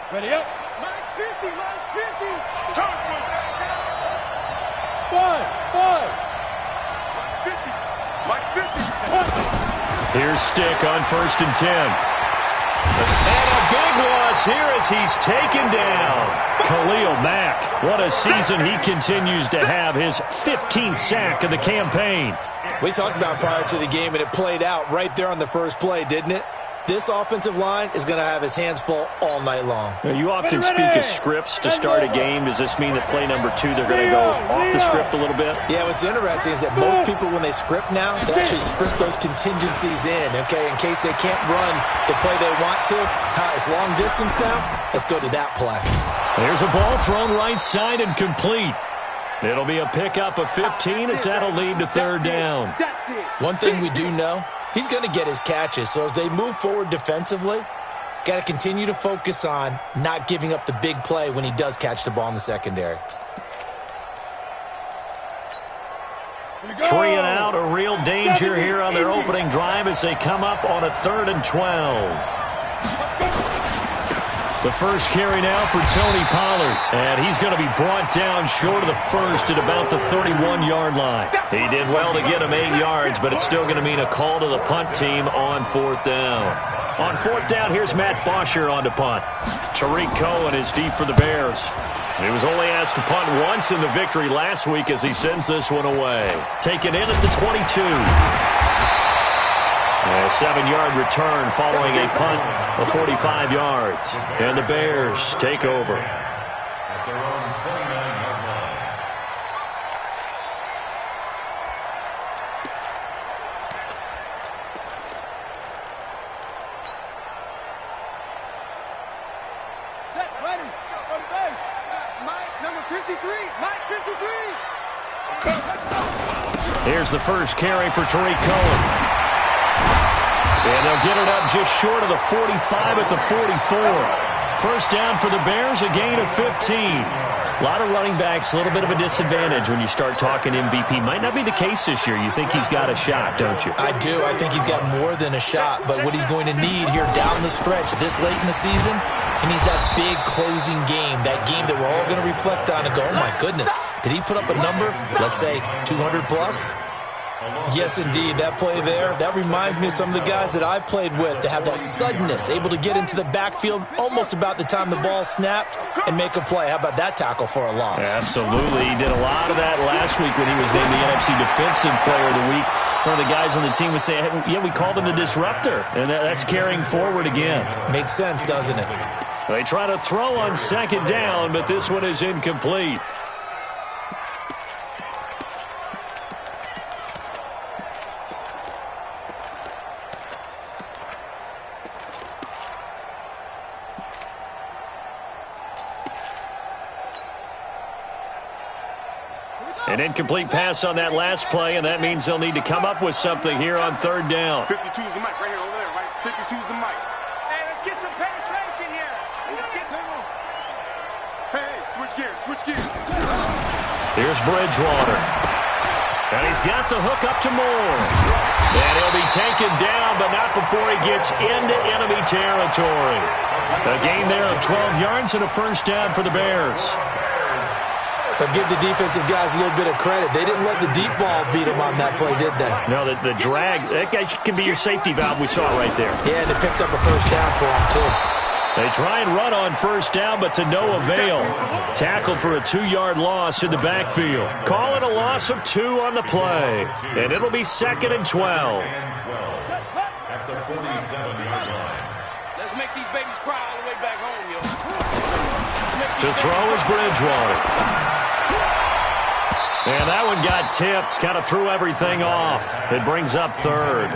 Ready up. Mike's 50, Mike's 50. Five. Mike's 50. Here's Stick on 1st and 10. And a big loss here as he's taken down. Khalil Mack, what a season he continues to have, his 15th sack of the campaign. We talked about prior to the game, and it played out right there on the first play, didn't it? This offensive line is going to have his hands full all night long. Now, you often speak of scripts to start a game. Does this mean that play number 2, they're going to go off the script a little bit? Yeah, what's interesting is that most people, when they script now, they actually script those contingencies in, okay, in case they can't run the play they want to. It's long distance now. Let's go to that play. There's a ball thrown right side and complete. It'll be a pickup of 15 as that'll lead to 3rd down. One thing we do know, he's going to get his catches. So as they move forward defensively, got to continue to focus on not giving up the big play when he does catch the ball in the secondary. 3 and out, a real danger here on their opening drive as they come up on a 3rd and 12. The first carry now for Tony Pollard, and he's going to be brought down short of the first at about the 31-yard line. He did well to get him 8 yards, but it's still going to mean a call to the punt team on 4th down. On 4th down, here's Matt Bosher on to punt. Tariq Cohen is deep for the Bears. He was only asked to punt once in the victory last week as he sends this one away. Taken in at the 22. A 7-yard return following a punt of 45 yards. And the Bears take over. Set, ready. Mike, number 53. Mike, 53. Here's the first carry for Tariq Cohen. And they'll get it up just short of the 45 at the 44. First down for the Bears, a gain of 15. A lot of running backs, a little bit of a disadvantage when you start talking MVP. Might not be the case this year. You think he's got a shot, don't you? I do. I think he's got more than a shot. But what he's going to need here down the stretch this late in the season, he needs that big closing game, that game that we're all going to reflect on and go, oh, my goodness, did he put up a number, let's say 200 plus? Yes, indeed. That play there, that reminds me of some of the guys that I played with to have that suddenness, able to get into the backfield almost about the time the ball snapped and make a play. How about that tackle for a loss? Absolutely. He did a lot of that last week when he was named the NFC Defensive Player of the Week. One of the guys on the team would say, yeah, we called him the disruptor, and that's carrying forward again. Makes sense, doesn't it? They try to throw on 2nd down, but this one is incomplete. An incomplete pass on that last play, and that means they'll need to come up with something here on 3rd down. 52's the mic right here over there, right? 52's the mic. Hey, let's get some penetration here. Let's get some. Hey, switch gears. Here's Bridgewater. And he's got the hook up to Moore. And he'll be taken down, but not before he gets into enemy territory. A gain there of 12 yards and a first down for the Bears. But give the defensive guys a little bit of credit. They didn't let the deep ball beat them on that play, did they? No, the drag, that guy can be your safety valve. We saw it right there. Yeah, and they picked up a first down for him, too. They try and run on first down, but to no avail. Tackled for a 2-yard loss in the backfield. Call it a loss of 2 on the play. And it'll be 2nd and 12. At the 47-yard line. Let's make these babies cry all the way back home, yo. To throw is Bridgewater. And that one got tipped, kind of threw everything off. It brings up 3rd.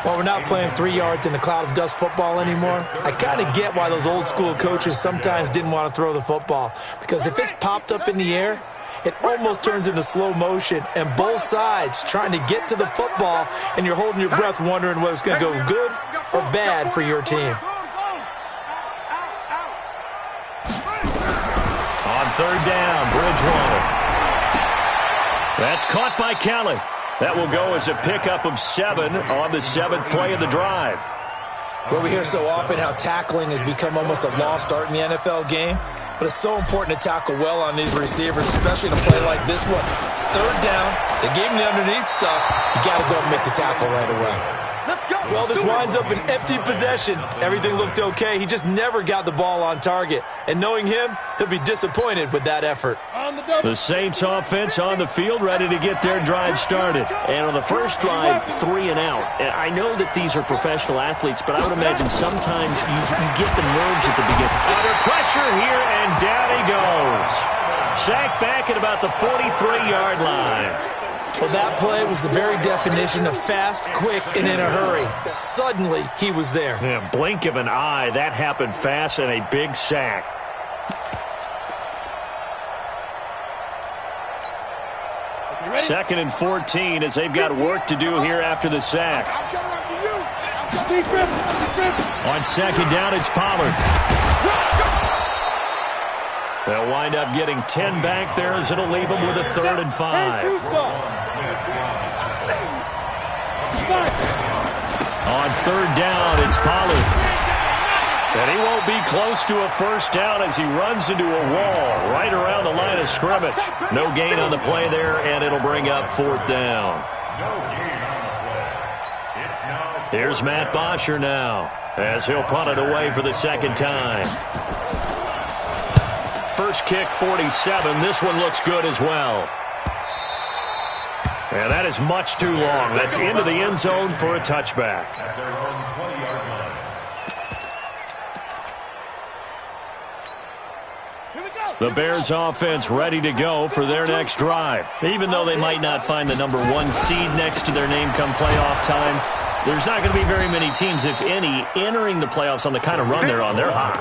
Well, we're not playing 3 yards in a cloud of dust football anymore. I kind of get why those old school coaches sometimes didn't want to throw the football. Because if it's popped up in the air, it almost turns into slow motion. And both sides trying to get to the football, and you're holding your breath wondering whether it's going to go good or bad for your team. On 3rd down, Bridgewater. That's caught by Kelly. That will go as a pickup of 7 on the 7th play of the drive. Well, we hear so often how tackling has become almost a lost art in the NFL game, but it's so important to tackle well on these receivers, especially in a play like this one. Third down, they gave him the underneath stuff. You got to go and make the tackle right away. Well, this winds up an empty possession. Everything looked okay. He just never got the ball on target. And knowing him, he'll be disappointed with that effort. The Saints offense on the field, ready to get their drive started. And on the first drive, 3 and out. And I know that these are professional athletes, but I would imagine sometimes you get the nerves at the beginning. Under pressure here, and down he goes. Sacked back at about the 43-yard line. Well, that play was the very definition of fast, quick, and in a hurry. Suddenly, he was there. Yeah, blink of an eye, that happened fast, and a big sack. Second and 14 as they've got work to do here after the sack. On second down, it's Pollard. They'll wind up getting 10 back there as it'll leave them with a 3rd and 5. On third down, it's Pollard. And he won't be close to a first down as he runs into a wall right around the line of scrimmage. No gain on the play there, and it'll bring up 4th down. Here's Matt Bosher now as he'll punt it away for the second time. First kick, 47. This one looks good as well. And that is much too long. That's into the end zone for a touchback. The Bears offense ready to go for their next drive. Even though they might not find the number 1 seed next to their name come playoff time, there's not going to be very many teams, if any, entering the playoffs on the kind of run they're on. They're hot.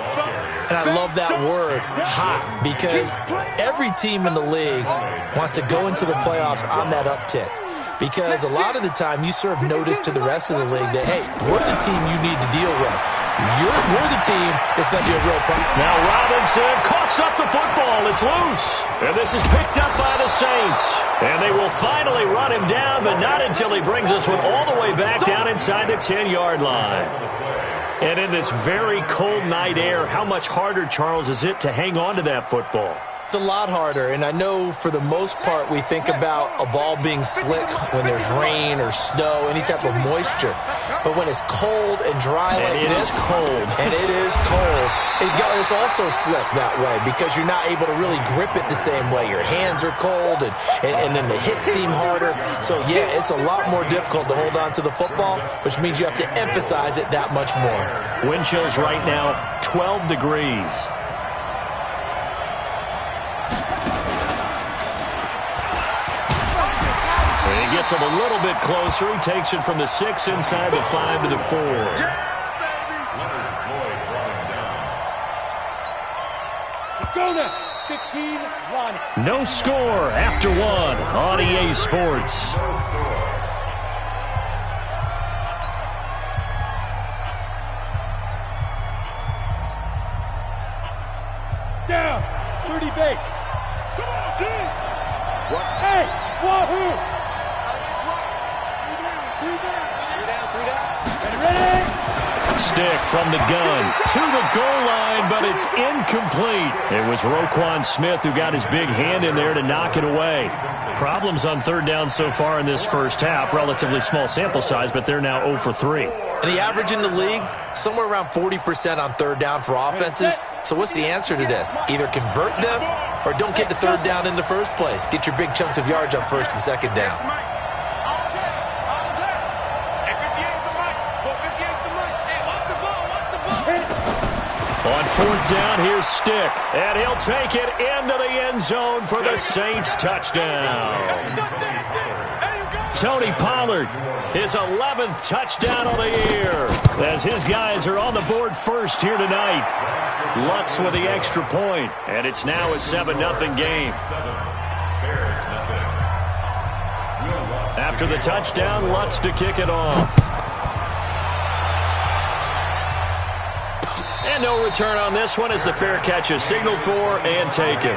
And I love that word, hot, because every team in the league wants to go into the playoffs on that uptick. Because a lot of the time you serve notice to the rest of the league that, hey, we're the team you need to deal with. We're the team that's going to be a real problem. Now Robinson coughs up the football. It's loose. And this is picked up by the Saints. And they will finally run him down, but not until he brings us one all the way back down inside the 10-yard line. And in this very cold night air, how much harder, Charles, is it to hang on to that football? It's a lot harder, and I know for the most part we think about a ball being slick when there's rain or snow, any type of moisture. But when it's cold and dry like this, it's also slick that way because you're not able to really grip it the same way. Your hands are cold, and then the hits seem harder. So, yeah, it's a lot more difficult to hold on to the football, which means you have to emphasize it that much more. Wind chills right now, 12 degrees. He gets him a little bit closer. He takes it from the 6 inside the 5 to the 4. No score after 1 on EA Sports. Down, 30 base. Come on, D. Hey, wahoo. Stick from the gun to the goal line, but it's incomplete. It was Roquan Smith who got his big hand in there to knock it away. Problems on third down so far in this first half. Relatively small sample size, but they're now 0 for 3. And the average in the league, somewhere around 40% on third down for offenses. So what's the answer to this? Either convert them or don't get to third down in the first place. Get your big chunks of yards on first and second down. On fourth down, here's Stick, and he'll take it into the end zone for the Saints touchdown. Tony Pollard, his 11th touchdown of the year, as his guys are on the board first here tonight. Lutz with the extra point, and it's now a 7-0 game. After the touchdown, Lutz to kick it off. And no return on this one as the fair catch is signaled for and taken.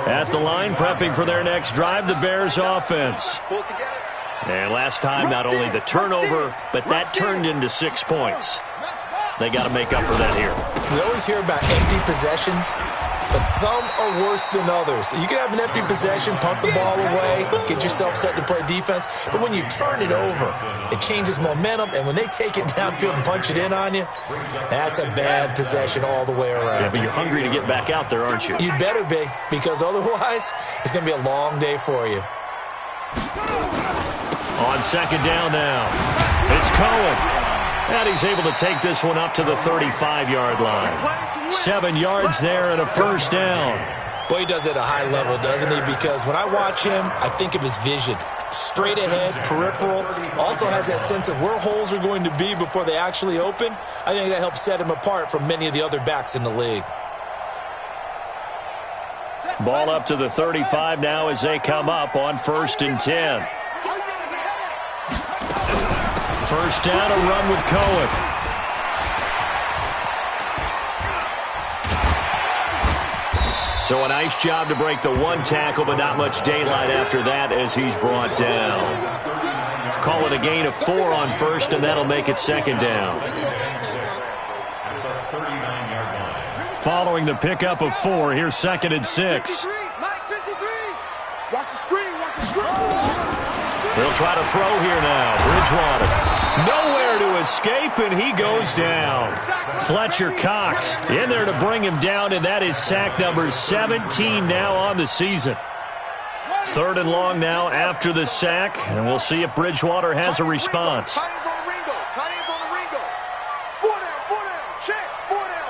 At the line, prepping for their next drive, the Bears offense. And last time, not only the turnover, but that turned into 6 points. They got to make up for that here. We always hear about empty possessions, but some are worse than others. You can have an empty possession, punt the ball away, get yourself set to play defense, but when you turn it over, it changes momentum, and when they take it downfield and punch it in on you, that's a bad possession all the way around. Yeah, but you're hungry to get back out there, aren't you? You'd better be, because otherwise, it's going to be a long day for you. On second down now, it's Cohen. And he's able to take this one up to the 35-yard line. 7 yards there and a first down. Boy, he does it at a high level, doesn't he? Because when I watch him, I think of his vision. Straight ahead, peripheral. Also has that sense of where holes are going to be before they actually open. I think that helps set him apart from many of the other backs in the league. Ball up to the 35 now as they come up on 1st and 10. First down, a run with Cohen. So a nice job to break the one tackle, but not much daylight after that as he's brought down. Call it a gain of 4 on first, and that'll make it second down. Following the pickup of 4, here's 2nd and 6. Watch the screen, watch the screen. They'll try to throw here now. Bridgewater. Nowhere to escape, and he goes down. Fletcher Cox in there to bring him down, and that is sack number 17 now on the season. 3rd and long now after the sack, and we'll see if Bridgewater has a response. Tight ends on the Ringo. Tight ends on the Ringo. 4 down, check. 4 down.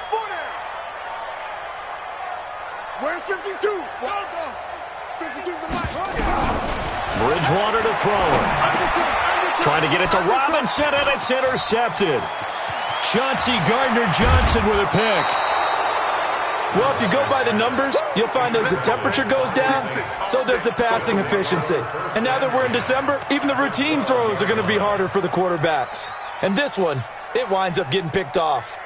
Where's 52? Well done. 52's the mic. Bridgewater to throw it. Trying to get it to Robinson, and it's intercepted. Chauncey Gardner-Johnson with a pick. Well, if you go by the numbers, you'll find as the temperature goes down, so does the passing efficiency. And now that we're in December, even the routine throws are going to be harder for the quarterbacks. And this one, it winds up getting picked off.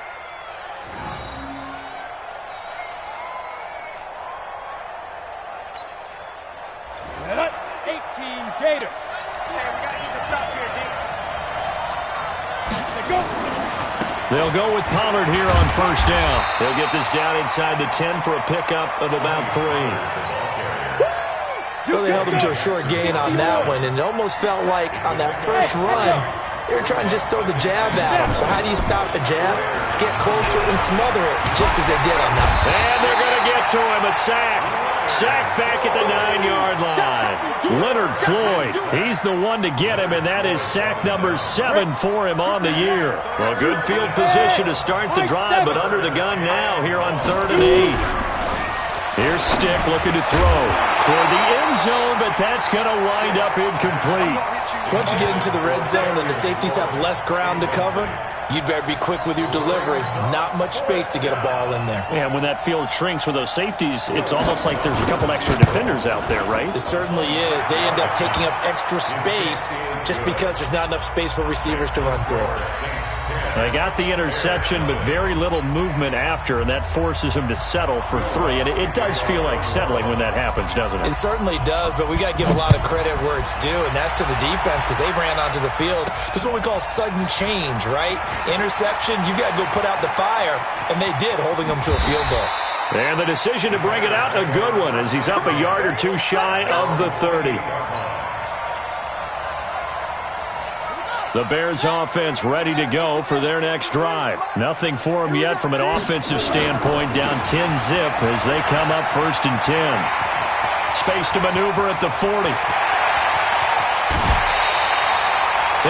Set, 18 Gator. Hey, we got to even stop here, D. Let's go. They'll go with Pollard here on first down. They'll get this down inside the 10 for a pickup of about 3. Well, they held him to a short gain on that one, and it almost felt like on that first run, they were trying to just throw the jab at him. So how do you stop the jab? Get closer and smother it, just as they did on that. And they're going to get to him, a sack. Sack back at the 9-yard line. Leonard Floyd, he's the one to get him, and that is sack number 7 for him on the year. Well, good field position to start the drive, but under the gun now here on 3rd and 8. Here's Stick looking to throw toward the end zone, but that's going to wind up incomplete. Once you get into the red zone and the safeties have less ground to cover, you'd better be quick with your delivery. Not much space to get a ball in there. Yeah, when that field shrinks with those safeties, it's almost like there's a couple extra defenders out there, right? It certainly is. They end up taking up extra space just because there's not enough space for receivers to run through. They got the interception, but very little movement after, and that forces him to settle for 3. And it does feel like settling when that happens, doesn't it? It certainly does, but we got to give a lot of credit where it's due, and that's to the defense because they ran onto the field. This is what we call sudden change, right? Interception, you got to go put out the fire, and they did, holding them to a field goal. And the decision to bring it out, a good one, as he's up a yard or 2 shy of the 30. The Bears offense ready to go for their next drive. Nothing for them yet from an offensive standpoint, down 10-zip as they come up 1st and 10. Space to maneuver at the 40.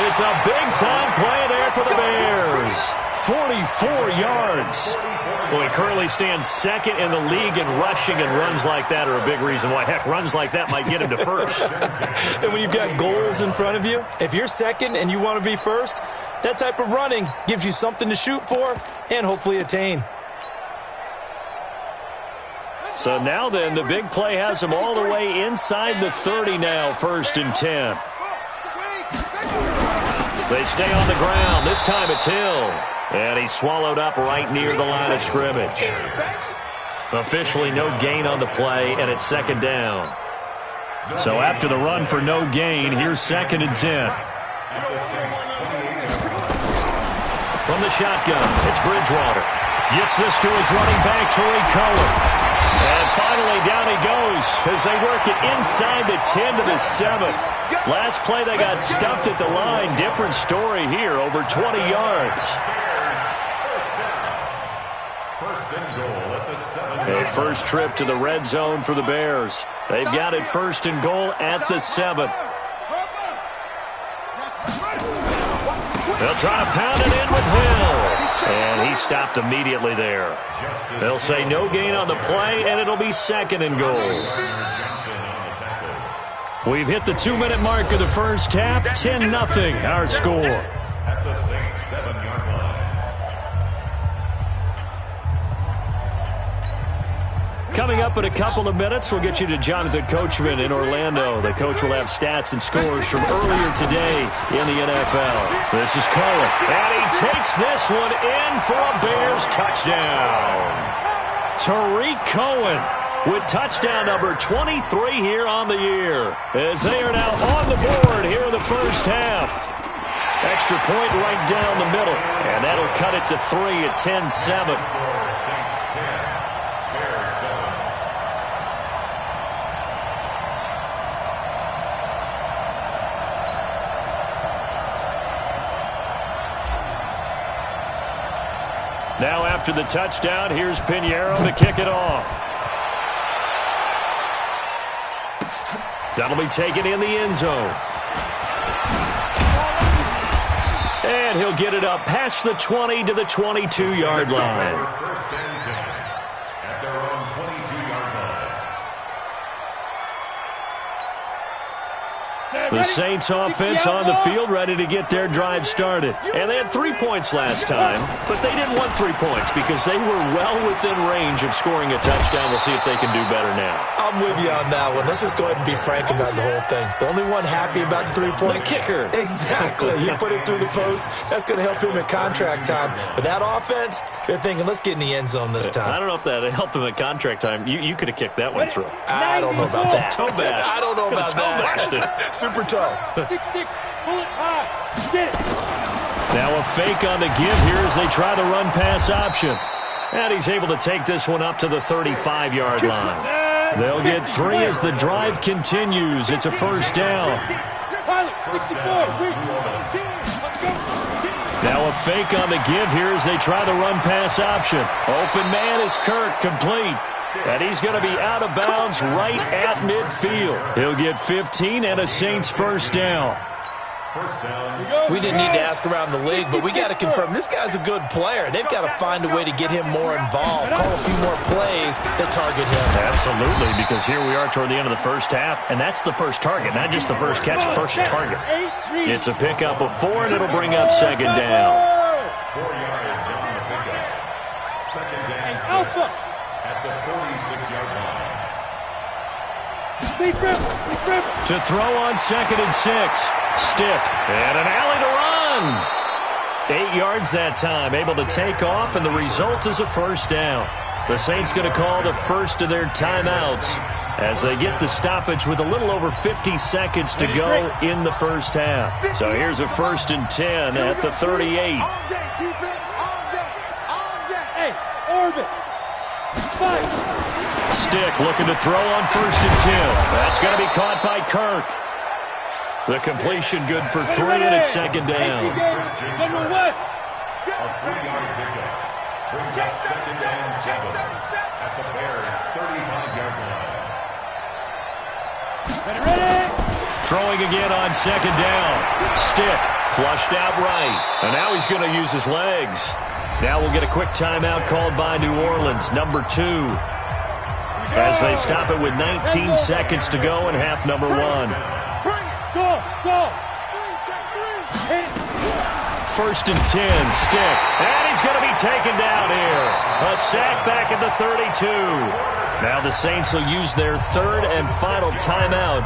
It's a big-time play there for the Bears. 44 yards. Well, he currently stands 2nd in the league in rushing, and runs like that are a big reason why. Heck, runs like that might get him to 1st. And when you've got goals in front of you, if you're 2nd and you want to be 1st, that type of running gives you something to shoot for and hopefully attain. So now then, the big play has him all the way inside the 30 now, 1st and 10. They stay on the ground. This time it's Hill. And he's swallowed up right near the line of scrimmage. Officially no gain on the play, and it's 2nd down. So after the run for no gain, here's 2nd and 10. From the shotgun, it's Bridgewater. Gets this to his running back, Tariq Cohen. And finally, down he goes as they work it inside the 10 to the 7. Last play, they got stuffed at the line. Different story here, over 20 yards. First and goal at the 7. A first trip to the red zone for the Bears. They've got it 1st and goal at the 7. They'll try to pound it in with Hill. And he stopped immediately there. They'll say no gain on the play, and it'll be 2nd and goal. We've hit the 2-minute mark of the first half. 10-0 our score. At the Saints 7-yard line. Coming up in a couple of minutes, we'll get you to Jonathan Coachman in Orlando. The coach will have stats and scores from earlier today in the NFL. This is Cohen, and he takes this one in for a Bears touchdown. Tariq Cohen with touchdown number 23 here on the year, as they are now on the board here in the first half. Extra point right down the middle, and that'll cut it to 3 at 10-7. Now after the touchdown, here's Pinheiro to kick it off. That'll be taken in the end zone. And he'll get it up past the 20 to the 22-yard line. First and 10 at their own 22-yard line. The Saints offense on the field, ready to get their drive started. And they had 3 points last time, but they didn't want 3 points because they were well within range of scoring a touchdown. We'll see if they can do better now. I'm with you on that one. Let's just go ahead and be frank about the whole thing. The only one happy about the 3-point. The kicker. Exactly. He put it through the post. That's going to help him at contract time. But that offense, they're thinking, let's get in the end zone this time. I don't know if that helped him at contract time. You could have kicked that one through. I don't know about that. Toe bash. I don't know about Toe that. Super toe. 6-6, pull it high. Get it. Now a fake on the give here as they try the run-pass option. And he's able to take this one up to the 35-yard line. They'll get 3 as the drive continues. It's a first down. Now a fake on the give here as they try the run-pass option. Open man is Kirk, complete. And he's going to be out of bounds right at midfield. He'll get 15 and a Saints first down. We didn't need to ask around the league, but we got to confirm this guy's a good player. They've got to find a way to get him more involved, call a few more plays that target him. Absolutely, because here we are toward the end of the first half, and that's the first target, not just the first catch, first target. It's a pickup of 4, and it'll bring up second down. 4 yards on the pickup. Second down 6 at the 46-yard line. To throw on 2nd and 6. Stick. And an alley to run. 8 yards that time. Able to take off, and the result is a first down. The Saints going to call the first of their timeouts as they get the stoppage with a little over 50 seconds to go in the first half. So here's a 1st and 10 at the 38. Hey, orbit. Fight. Stick looking to throw on 1st and 10. That's going to be caught by Kirk. The completion good for 3, and it's second down. General West. A 3-yard pickup brings up 2nd and 7 at the Bears' 35-yard line. Ready. Throwing again on 2nd down. Stick flushed out right, and now he's going to use his legs. Now we'll get a quick timeout called by New Orleans, number 2. As they stop it with 19 seconds to go in half number 1. Go. 1st and 10, Stick. And he's going to be taken down here. A sack back at the 32. Now the Saints will use their 3rd and final timeout,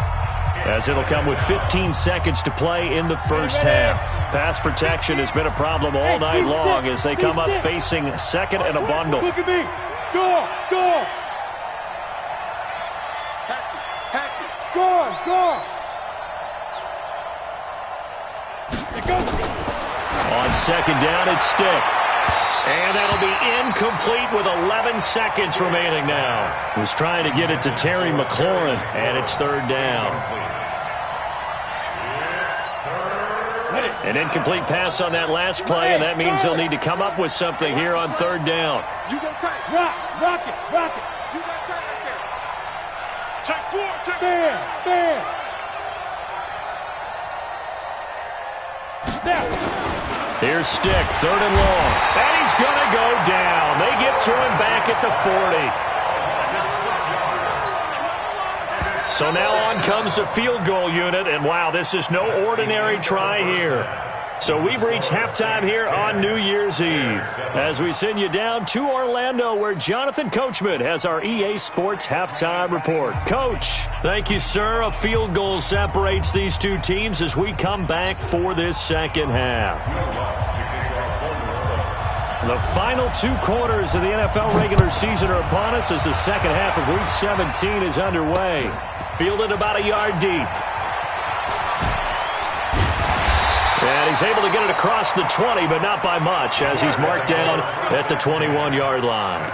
as it'll come with 15 seconds to play in the first half. Pass protection has been a problem all night long as they come up facing 2nd and a bundle. Look at me. Go. Score. Let go. On second down, it's Stick. And that'll be incomplete with 11 seconds remaining now. Was trying to get it to Terry McLaurin, and it's third down. An incomplete pass on that last play, and that means they'll need to come up with something here on third down. You go tight. Rock it. You got tight right there. Check 4. Check. Bam. Now. Here's Stick, third and long. And he's going to go down. They get to him back at the 40. So now on comes the field goal unit, and wow, this is no ordinary try here. So we've reached halftime here on New Year's Eve as we send you down to Orlando, where Jonathan Coachman has our EA Sports halftime report. Coach, thank you, sir. A field goal separates these two teams as we come back for this second half. The final 2 quarters of the NFL regular season are upon us as the second half of Week 17 is underway. Fielded about a yard deep. And he's able to get it across the 20, but not by much, as he's marked down at the 21-yard line.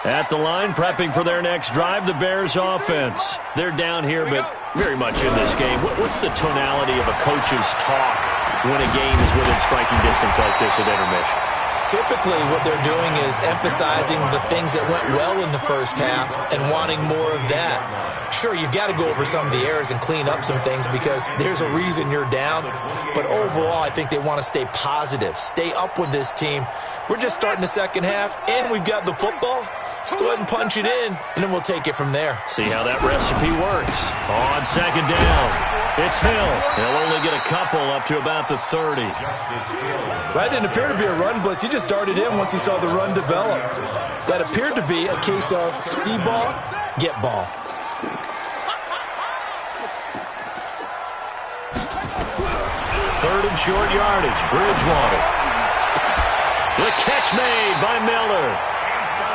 At the line, prepping for their next drive, the Bears offense. They're down here, but very much in this game. What's the tonality of a coach's talk when a game is within striking distance like this at intermission? Typically, what they're doing is emphasizing the things that went well in the first half and wanting more of that. Sure, you've got to go over some of the errors and clean up some things because there's a reason you're down. But overall, I think they want to stay positive, stay up with this team. We're just starting the second half, and we've got the football. Let's go ahead and punch it in, and then we'll take it from there. See how that recipe works. On second down, it's Hill. He'll only get a couple up to about the 30. That didn't appear to be a run blitz. He just darted in once he saw the run develop. That appeared to be a case of see ball, get ball. Third and short yardage, Bridgewater. The catch made by Miller.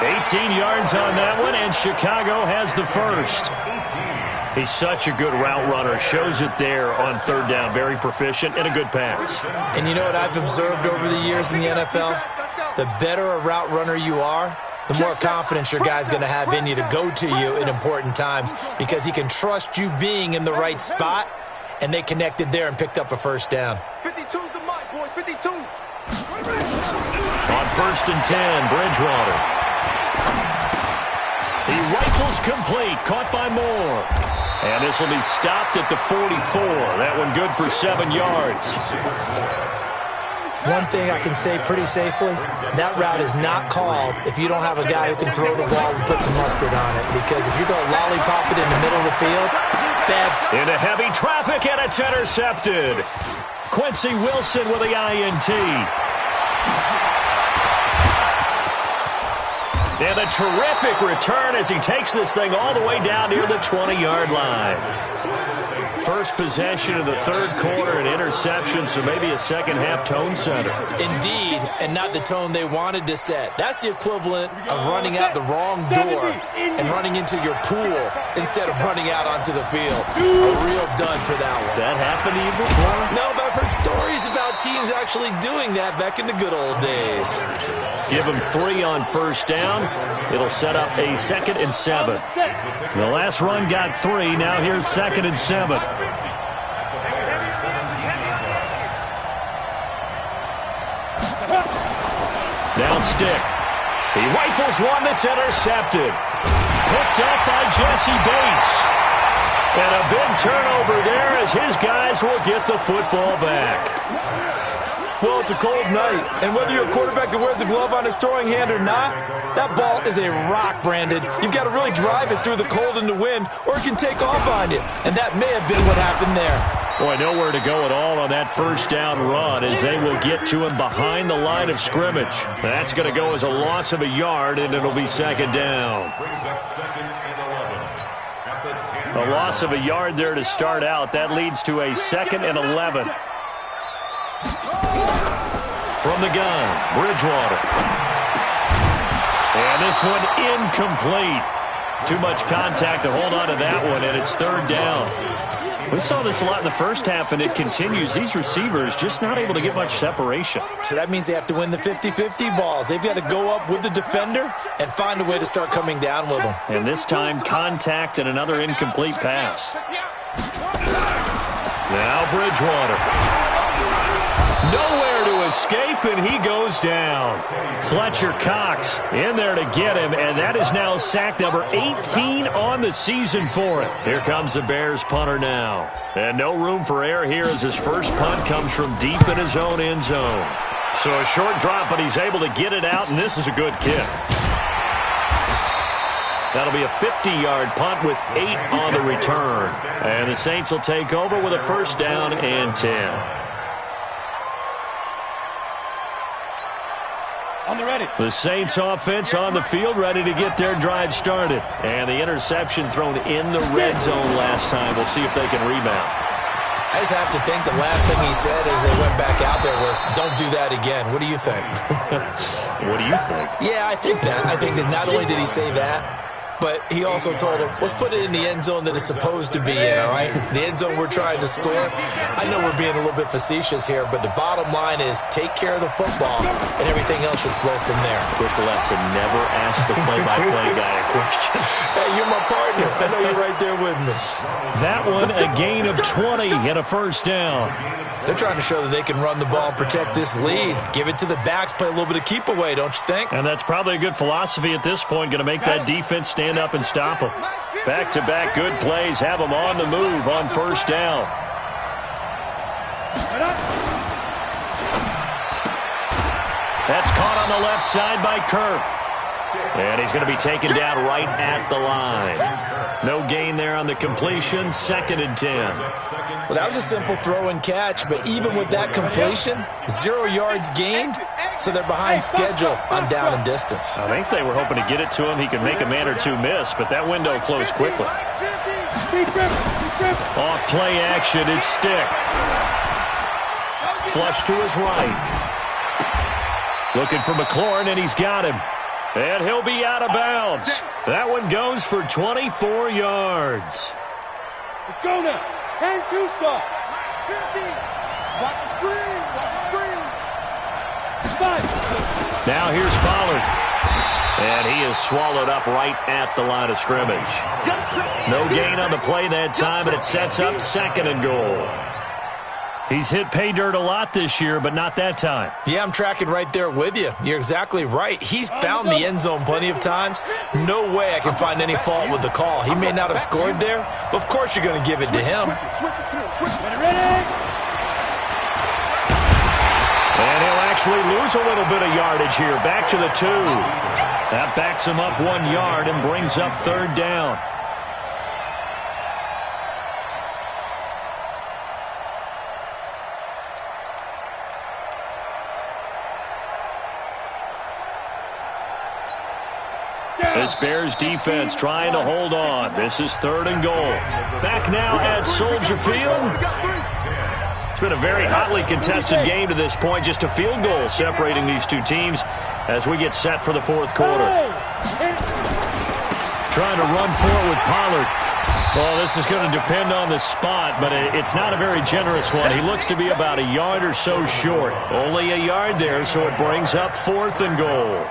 18 yards on that one, and Chicago has the first. He's such a good route runner. Shows it there on third down. Very proficient and a good pass. And you know what I've observed over the years in the NFL? The better a route runner you are, the more confidence your guy's going to have in you to go to you in important times because he can trust you being in the right spot, and they connected there and picked up a first down. 52's the mic, boys. 52. On first and 10, Bridgewater. He rifles complete, caught by Moore. And this will be stopped at the 44. That one good for 7 yards. One thing I can say pretty safely, that route is not called if you don't have a guy who can throw the ball and put some mustard on it. Because if you're going to lollipop it in the middle of the field, bad. Into heavy traffic, and it's intercepted. Quincy Wilson with the INT. And a terrific return as he takes this thing all the way down near the 20-yard line. First possession of the third quarter, an interception, so maybe a second-half tone setter. Indeed, and not the tone they wanted to set. That's the equivalent of running out the wrong door and running into your pool instead of running out onto the field. A real dud for that one. Has that happened to you before? No, but I've heard stories about teams actually doing that back in the good old days. Give him 3 on first down. It'll set up a 2nd and 7. The last run got 3. Now here's 2nd and 7. Now Stick. He rifles one that's intercepted. Picked up by Jesse Bates. And a big turnover there as his guys will get the football back. Well, it's a cold night, and whether you're a quarterback that wears a glove on his throwing hand or not, that ball is a rock, Brandon. You've got to really drive it through the cold and the wind, or it can take off on you, and that may have been what happened there. Boy, nowhere to go at all on that first down run as they will get to him behind the line of scrimmage. That's going to go as a loss of a yard, and it'll be 2nd down. A loss of a yard there to start out. That leads to a 2nd and 11. From the gun, Bridgewater. And this one incomplete. Too much contact to hold on to that one, and it's third down. We saw this a lot in the first half, and it continues. These receivers just not able to get much separation. So that means they have to win the 50-50 balls. They've got to go up with the defender and find a way to start coming down with them. And this time, contact and another incomplete pass. Now Bridgewater. Nowhere to escape, and he goes down. Fletcher Cox in there to get him, and that is now sack number 18 on the season for him. Here comes the Bears punter now. And no room for error here as his first punt comes from deep in his own end zone. So a short drop, but he's able to get it out, and this is a good kick. That'll be a 50-yard punt with 8 on the return. And the Saints will take over with a first down and 10. On the ready. The Saints offense on the field, ready to get their drive started. And the interception thrown in the red zone last time. We'll see if they can rebound. I just have to think the last thing he said as they went back out there was, don't do that again. What do you think? What do you think? Yeah, I think that. I think that not only did he say that, but he also told him, let's put it in the end zone that it's supposed to be in, all right? The end zone we're trying to score. I know we're being a little bit facetious here, but the bottom line is take care of the football, and everything else should flow from there. Quick lesson, never ask the play-by-play guy a question. Hey, you're my partner. I know you're right there with me. That one, a gain of 20 and a first down. They're trying to show that they can run the ball and protect this lead. Give it to the backs, play a little bit of keep away, don't you think? And that's probably a good philosophy at this point, going to make that defense stand up and stop them. Back-to-back good plays have them on the move on first down. That's caught on the left side by Kirk. And he's going to be taken down right at the line. No gain there on the completion, 2nd and 10. Well, that was a simple throw and catch, but even with that completion, 0 yards gained, so they're behind schedule on down and distance. I think they were hoping to get it to him. He could make a man or two miss, but that window closed quickly. Off play action, it's Stick. Flush to his right. Looking for McLaurin, and he's got him. And he'll be out of bounds. That one goes for 24 yards. Let's go now. 10-2 stop. 50. Watch the screen. Watch the screen. 5. Now here's Pollard. And he is swallowed up right at the line of scrimmage. No gain on the play that time, and it sets up 2nd and goal. He's hit pay dirt a lot this year, but not that time. Yeah, I'm tracking right there with you. You're exactly right. He's found the end zone plenty of times. No way I can find any fault with the call. He may not have scored there, but of course you're going to give it to him. And he'll actually lose a little bit of yardage here. Back to the 2. That backs him up 1 yard and brings up 3rd down. This Bears defense trying to hold on. This is 3rd and goal. Back now at Soldier Field. It's been a very hotly contested game to this point. Just a field goal separating these two teams as we get set for the 4th quarter. Trying to run for it with Pollard. Well, this is going to depend on the spot, but it's not a very generous one. He looks to be about a yard or so short. Only a yard there, so it brings up 4th and goal.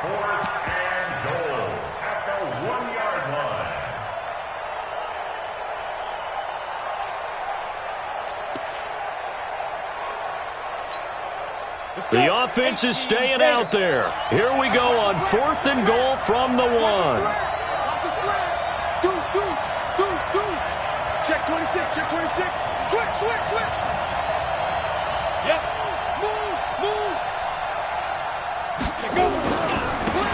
The offense is staying out there. Here we go on 4th and goal from the 1. Check 26, check 26. Switch. Yep. Move. Go.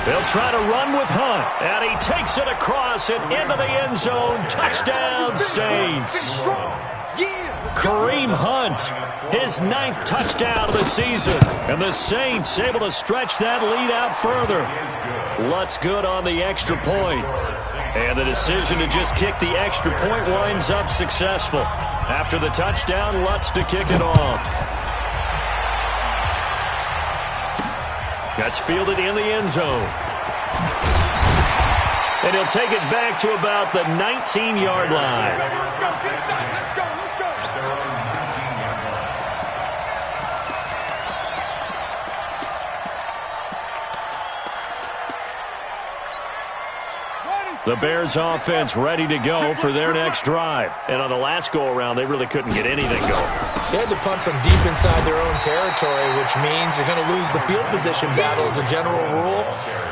They'll try to run with Hunt. And he takes it across and into the end zone. Touchdown, Saints. Kareem Hunt, his 9th touchdown of the season. And the Saints able to stretch that lead out further. Lutz good on the extra point. And the decision to just kick the extra point winds up successful. After the touchdown, Lutz to kick it off. That's fielded in the end zone. And he'll take it back to about the 19-yard line. Let's go. The Bears offense ready to go for their next drive. And on the last go-around, they really couldn't get anything going. They had to punt from deep inside their own territory, which means you're going to lose the field position battle as a general rule.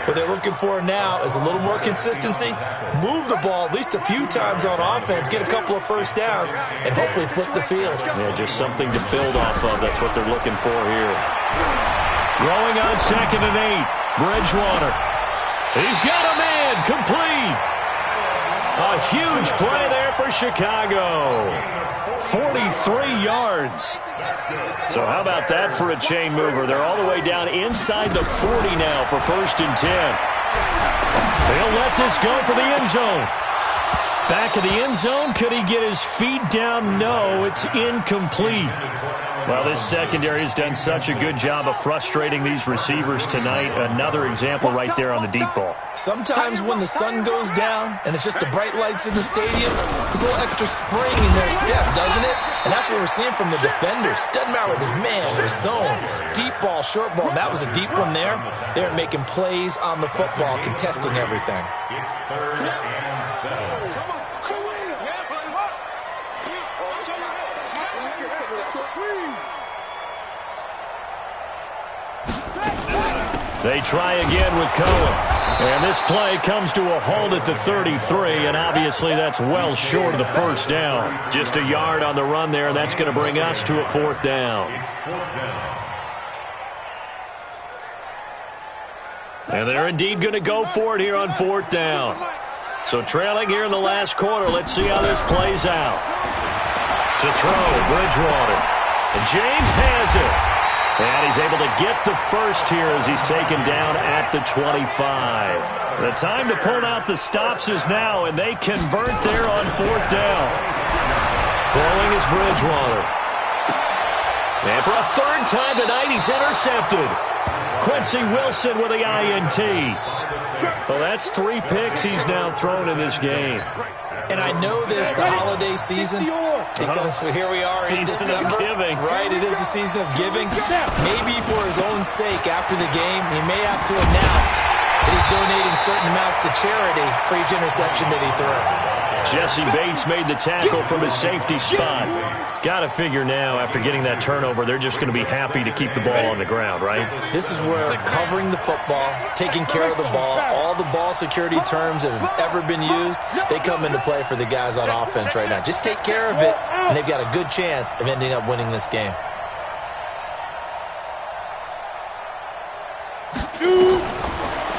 What they're looking for now is a little more consistency, move the ball at least a few times on offense, get a couple of first downs, and hopefully flip the field. Yeah, just something to build off of. That's what they're looking for here. Throwing on 2nd and 8. Bridgewater. He's got a man complete. A huge play there for Chicago. 43 yards. So how about that for a chain mover? They're all the way down inside the 40 now for 1st and 10. They'll let this go for the end zone. Back of the end zone. Could he get his feet down? No, it's incomplete. Well, this secondary has done such a good job of frustrating these receivers tonight. Another example right there on the deep ball. Sometimes when the sun goes down and it's just the bright lights in the stadium, there's a little extra spring in their step, doesn't it? And that's what we're seeing from the defenders. Doesn't matter whether there's man or zone, deep ball, short ball. That was a deep one there. They're making plays on the football, contesting everything. It's 3rd and 7. They try again with Cohen. And this play comes to a halt at the 33, and obviously that's well short of the first down. Just a yard on the run there, and that's going to bring us to a 4th down. And they're indeed going to go for it here on 4th down. So trailing here in the last quarter, let's see how this plays out. To throw, Bridgewater. And James has it. And he's able to get the first here as he's taken down at the 25. The time to pull out the stops is now, and they convert there on 4th down. Throwing is Bridgewater. And for a 3rd time tonight, he's intercepted. Quincy Wilson with the INT. Well, that's 3 picks he's now thrown in this game. And I know this, the holiday season, because here we are in December. Giving. Right, it is a season of giving. Maybe for his own sake after the game, he may have to announce that he's donating certain amounts to charity for each interception that he threw. Jesse Bates made the tackle from his safety spot. Got to figure now, after getting that turnover, they're just going to be happy to keep the ball on the ground, right? This is where covering the football, taking care of the ball, all the ball security terms that have ever been used, they come into play for the guys on offense right now. Just take care of it, and they've got a good chance of ending up winning this game.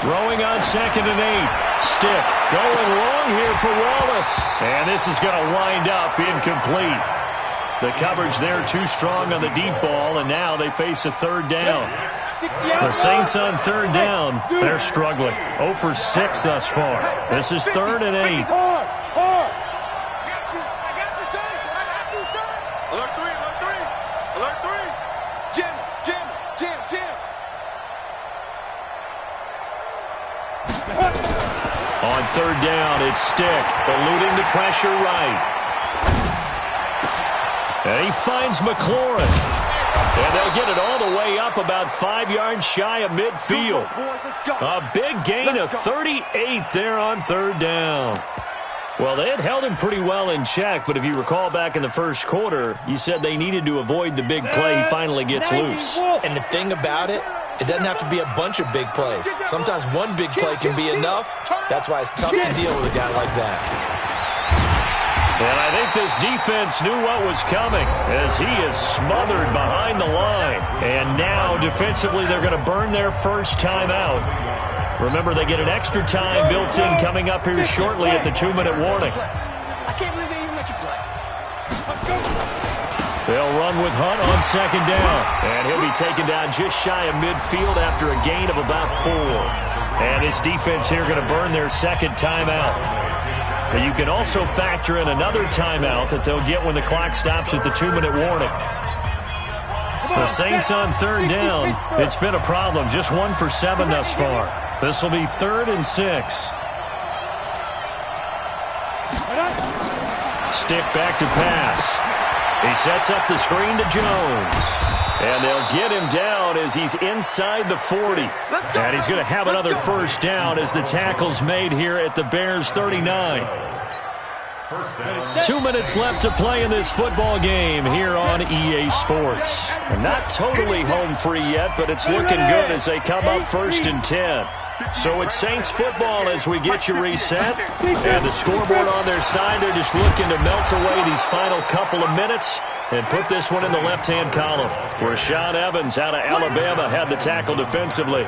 Throwing on 2nd and 8. Stick going long here for Wallace. And this is going to wind up incomplete. The coverage there too strong on the deep ball, and now they face a 3rd down. The Saints on 3rd down, they're struggling. 0 for 6 thus far. This is 3rd and 8. On 3rd down, it's Stick, eluding the pressure right. And he finds McLaurin. And they'll get it all the way up about 5 yards shy of midfield. A big gain of 38 there on 3rd down. Well, they had held him pretty well in check, but if you recall back in the first quarter, you said they needed to avoid the big play. He finally gets loose. And the thing about it, it doesn't have to be a bunch of big plays. Sometimes one big play can be enough. That's why it's tough to deal with a guy like that. And I think this defense knew what was coming as he is smothered behind the line. And now, defensively, they're going to burn their first timeout. Remember, they get an extra time built in coming up here shortly at the 2-minute warning. I can't believe they even let you play. They'll run with Hunt on 2nd down. And he'll be taken down just shy of midfield after a gain of about 4. And this defense here going to burn their 2nd timeout. But you can also factor in another timeout that they'll get when the clock stops at the 2-minute warning. The Saints on 3rd down. It's been a problem. Just 1 for 7 thus far. This will be 3rd and 6. Stick back to pass. He sets up the screen to Jones. And they'll get him down as he's inside the 40. And he's going to have another first down as the tackle's made here at the Bears' 39. 2 minutes left to play in this football game here on EA Sports. And not totally home free yet, but it's looking good as they come up 1st and 10. So it's Saints football as we get you reset. And the scoreboard on their side, they're just looking to melt away these final couple of minutes and put this one in the left-hand column. Rashaan Evans out of Alabama had the tackle defensively.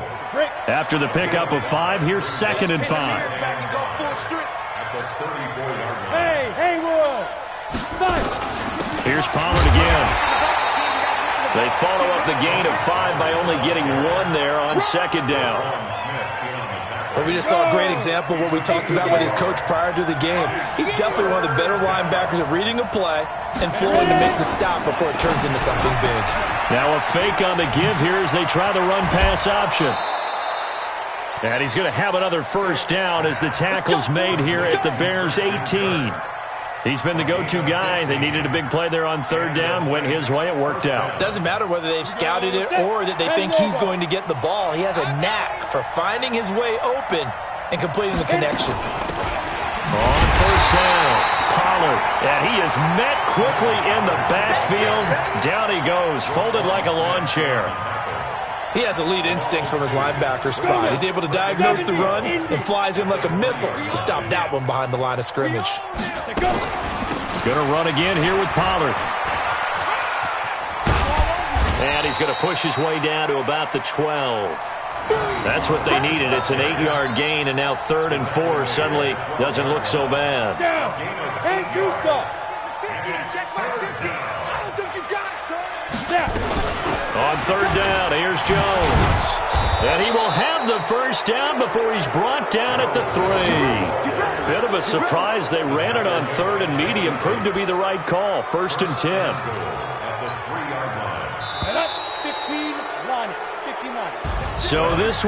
After the pickup of 5, here's 2nd and 5. Here's Pollard again. They follow up the gain of 5 by only getting 1 there on 2nd down. Well, we just saw a great example of what we talked about with his coach prior to the game. He's definitely one of the better linebackers at reading a play and flowing to make the stop before it turns into something big. Now a fake on the give here as they try the run-pass option. And he's going to have another first down as the tackle's made here at the Bears' 18. He's been the go-to guy. They needed a big play there on 3rd down. Went his way. It worked out. Doesn't matter whether they've scouted it or that they think he's going to get the ball. He has a knack for finding his way open and completing the connection. On 1st down, Pollard. And he is met quickly in the backfield. Down he goes, folded like a lawn chair. He has elite instincts from his linebacker spot. He's able to diagnose the run and flies in like a missile to stop that one behind the line of scrimmage. Going to run again here with Pollard. And he's going to push his way down to about the 12. That's what they needed. It's an 8-yard gain, and now 3rd and 4 suddenly doesn't look so bad. On 3rd down, here's Jones. And he will have the first down before he's brought down at the 3. Bit of a surprise. They ran it on 3rd and medium. Proved to be the right call. 1st and 10. 15 line. So this